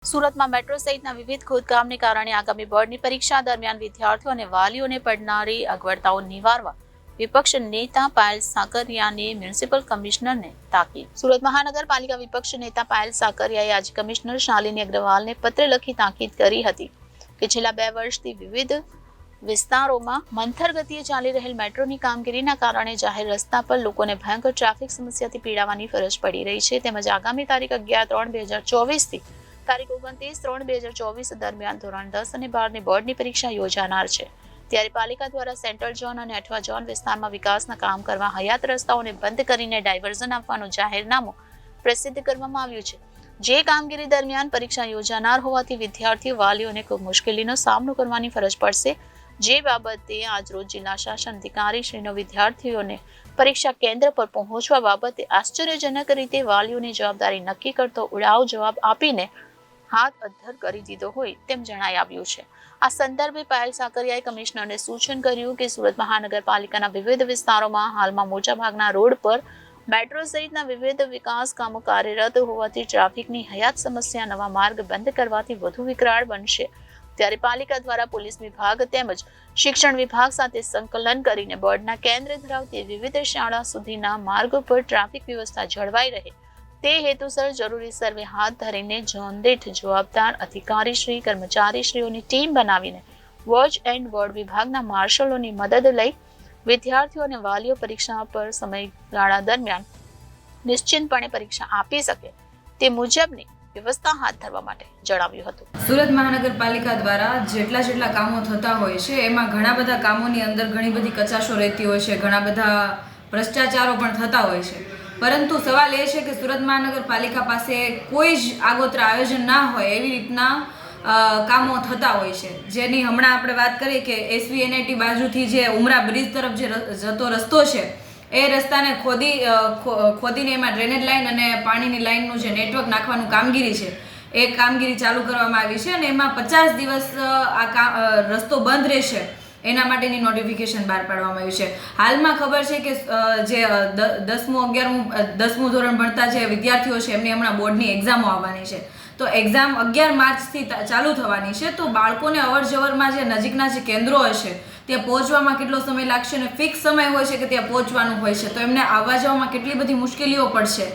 સુરતમાં મેટ્રો સહિતના વિવિધ ખોદકામને કારણે આગામી બોર્ડની પરીક્ષા દરમિયાન વિદ્યાર્થીઓ અને વાલીઓને પડનારી અગવડતાઓ નિવારવા વિપક્ષ નેતા પાયલ સાકરિયાને મ્યુનિસિપલ કમિશનરને તાકીદ. સુરત મહાનગરપાલિકા વિપક્ષ નેતા પાયલ સાકરિયાએ આજે કમિશનર શાલિની અગ્રવાલને પત્ર લખી તાકીદ કરી હતી કે છેલ્લા 2 વર્ષથી વિવિધ વિસ્તારોમાં મંથર ગતિએ ચાલી રહેલ મેટ્રોની કામગીરીના કારણે જાહેર રસ્તા પર લોકોને ભયંકર ટ્રાફિક સમસ્યાથી પીડાવાની ફરજ પડી રહી છે. તેમજ આગામી તારીખ 11/3/2024 થી તારીખ 29/3/2024 દરમિયાન ધોરણ 10 અને 12 ની બોર્ડની પરીક્ષા યોજાનાર છે. ત્યારે પાલિકા દ્વારા સેન્ટ્રલ ઝોન અને અઠવા ઝોન વિસ્તારમાં વિકાસના કામ કરવા હયાત રસ્તાઓને બંધ કરીને ડાયવર્ઝન આપવાનું જાહેરનામું પ્રસિદ્ધ કરવામાં આવ્યું છે. જે કામગીરી દરમિયાન પરીક્ષા યોજાનાર હોવાથી વિદ્યાર્થીઓ વાલીઓને ખૂબ મુશ્કેલીનો સામનો કરવાની ફરજ પડશે. જે બાબતે આજરોજ જિલ્લા શાસન અધિકારી શ્રીનો વિદ્યાર્થીઓને પરીક્ષા કેન્દ્ર પર પહોંચવા બાબતે આશ્ચર્યજનક રીતે વાલીઓની જવાબદારી નક્કી કરતો ઉડાવ જવાબ આપીને હાથ અદ્ધર કરી દીધો હોય તેમ જણાઈ આવ્યું છે. આ સંદર્ભે પાયલ સાકરિયાએ કમિશનરને સૂચન કર્યું કે સુરત મહાનગરપાલિકાના વિવિધ વિસ્તારોમાં હાલમાં મોટાભાગના રોડ પર મેટ્રો સહિતના વિવિધ વિકાસ કામો કાર્યરત હોવાથી ટ્રાફિકની હયાત સમસ્યા નવા માર્ગ બંધ કરવાથી વધુ વિકરાળ બનશે. ત્યારે પાલિકા દ્વારા પોલીસ વિભાગ તેમજ શિક્ષણ વિભાગ સાથે સંકલન કરીને બોર્ડના કેન્દ્ર ધરાવતી વિવિધ શાળા સુધીના માર્ગો પર ટ્રાફિક વ્યવસ્થા જળવાઈ રહે તે હેતુસર જરૂરી સર્વે હાથ ધરીને ઝોન દીઠ જવાબદાર અધિકારીશ્રી કર્મચારીશ્રીઓની ટીમ બનાવીને વોચ એન્ડ બોર્ડ વિભાગના માર્શલોની મદદ લઈ વિદ્યાર્થીઓ અને વાલીઓ પરીક્ષા પર સમયગાળા દરમિયાન નિશ્ચિંતપણે પરીક્ષા આપી શકે તે મુજબની વ્યવસ્થા હાથ ધરવા માટે જણાવ્યું હતું. સુરત મહાનગરપાલિકા દ્વારા જેટલા કામો થતા હોય છે એમાં ઘણા બધા કામોની અંદર ઘણી બધી કચાશો રહેતી હોય છે, ઘણા બધા ભ્રષ્ટાચારો પણ થતા હોય છે. પરંતુ સવાલ એ છે કે સુરત મહાનગરપાલિકા પાસે કોઈ જ આગોતરા આયોજન ના હોય એવી રીતના કામો થતા હોય છે. જેની હમણાં આપણે વાત કરીએ કે SVNIT બાજુથી જે ઉમરા બ્રિજ તરફ જે જતો રસ્તો છે એ રસ્તાને ખોદીને એમાં ડ્રેનેજ લાઇન અને પાણીની લાઇનનું જે નેટવર્ક નાખવાનું કામગીરી છે એ કામગીરી ચાલુ કરવામાં આવી છે અને એમાં 50 દિવસ આ રસ્તો બંધ રહેશે એના માટેની નોટિફિકેશન બહાર પાડવામાં આવ્યું છે. હાલમાં ખબર છે કે જે 10મું 11મું ધોરણ ભણતા જે વિદ્યાર્થીઓ છે એમની હમણાં બોર્ડની એક્ઝામો આવવાની છે. તો એક્ઝામ 11 માર્ચથી ચાલુ થવાની છે. તો બાળકોને અવર જવરમાં જે નજીકના જે કેન્દ્રો હશે ત્યાં પહોંચવામાં કેટલો સમય લાગશે અને ફિક્સ સમય હોય છે કે ત્યાં પહોંચવાનું હોય છે, તો એમને આવવા જવામાં કેટલી બધી મુશ્કેલીઓ પડશે.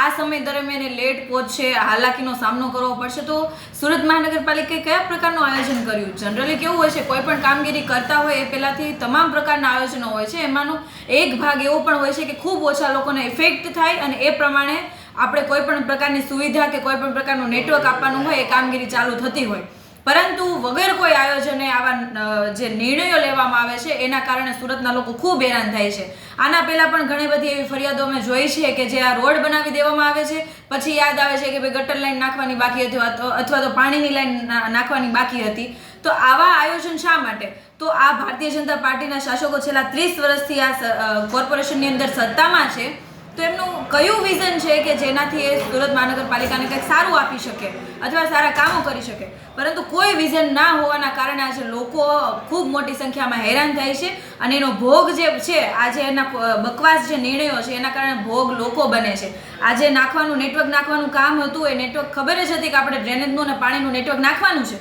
આ સમય દરમિયાન લેટ પહોંચશે, હાલાકીનો સામનો કરવો પડશે. તો સુરત મહાનગરપાલિકાએ કયા પ્રકારનું આયોજન કર્યું? જનરલી કેવું હોય છે, કોઈ પણ કામગીરી કરતા હોય એ પહેલાંથી તમામ પ્રકારના આયોજનો હોય છે. એમાંનો એક ભાગ એવો પણ હોય છે કે ખૂબ ઓછા લોકોને ઇફેક્ટ થાય અને એ પ્રમાણે આપણે કોઈ પણ પ્રકારની સુવિધા કે કોઈ પણ પ્રકારનું નેટવર્ક આપવાનું હોય એ કામગીરી ચાલુ થતી હોય. પરંતુ વગર કોઈ આયોજને આવા જે નિર્ણયો લેવામાં આવે છે એના કારણે સુરતના લોકો ખૂબ હેરાન થાય છે. આના પહેલાં પણ ઘણી બધી એવી ફરિયાદો અમે જોઈ છે કે જે આ રોડ બનાવી દેવામાં આવે છે, પછી યાદ આવે છે કે ભાઈ ગટર લાઈન નાખવાની બાકી હતી અથવા તો પાણીની લાઈન નાખવાની બાકી હતી. તો આવા આયોજન શા માટે? તો આ ભારતીય જનતા પાર્ટીના શાસકો છેલ્લા 30 વર્ષથી આ કોર્પોરેશનની અંદર સત્તામાં છે. તો એમનું કયું વિઝન છે કે જેનાથી એ સુરત મહાનગરપાલિકાને કંઈક સારું આપી શકે અથવા સારા કામો કરી શકે? પરંતુ કોઈ વિઝન ના હોવાના કારણે આજે લોકો ખૂબ મોટી સંખ્યામાં હેરાન થાય છે અને એનો ભોગ જે છે આજે એના બકવાસ જે નિર્ણયો છે એના કારણે ભોગ લોકો બને છે. આજે નેટવર્ક નાખવાનું કામ હતું એ નેટવર્ક ખબર જ હતી કે આપણે ડ્રેનેજનું અને પાણીનું નેટવર્ક નાખવાનું છે.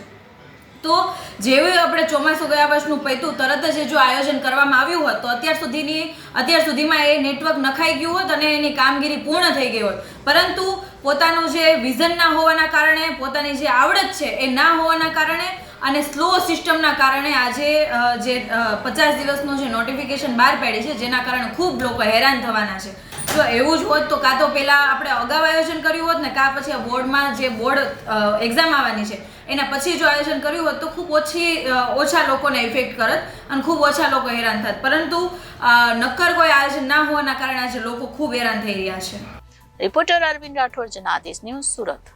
તો જેવું આપણે ચોમાસું ગયા વર્ષનું પૈતું તરત જ જો આયોજન કરવામાં આવ્યું હોત તો અત્યાર સુધીમાં એ નેટવર્ક નખાઈ ગયું હોત અને એની કામગીરી પૂર્ણ થઈ ગઈ હોત. પરંતુ પોતાનું જે વિઝન ના હોવાના કારણે, પોતાની જે આવડત છે એ ના હોવાના કારણે અને સ્લો સિસ્ટમના કારણે આજે જે 50 દિવસનું જે નોટિફિકેશન બહાર પાડી છે જેના કારણે ખૂબ લોકો હેરાન થવાના છે. જો એવું જ હોત તો કાં તો પહેલાં આપણે અગાઉ આયોજન કર્યું હોત ને કાં પછી બોર્ડમાં જે બોર્ડ એક્ઝામ આવવાની છે એના પછી જો આયોજન કર્યું હોત તો ખૂબ ઓછા લોકોને ઇફેક્ટ કરત અને ખૂબ ઓછા લોકો હેરાન થાત. પરંતુ નક્કર કોઈ આયોજન ના હોવાના કારણે આજે લોકો ખૂબ હેરાન થઈ રહ્યા છે. Reporter Arvind Rathod, Janadesh news, Surat.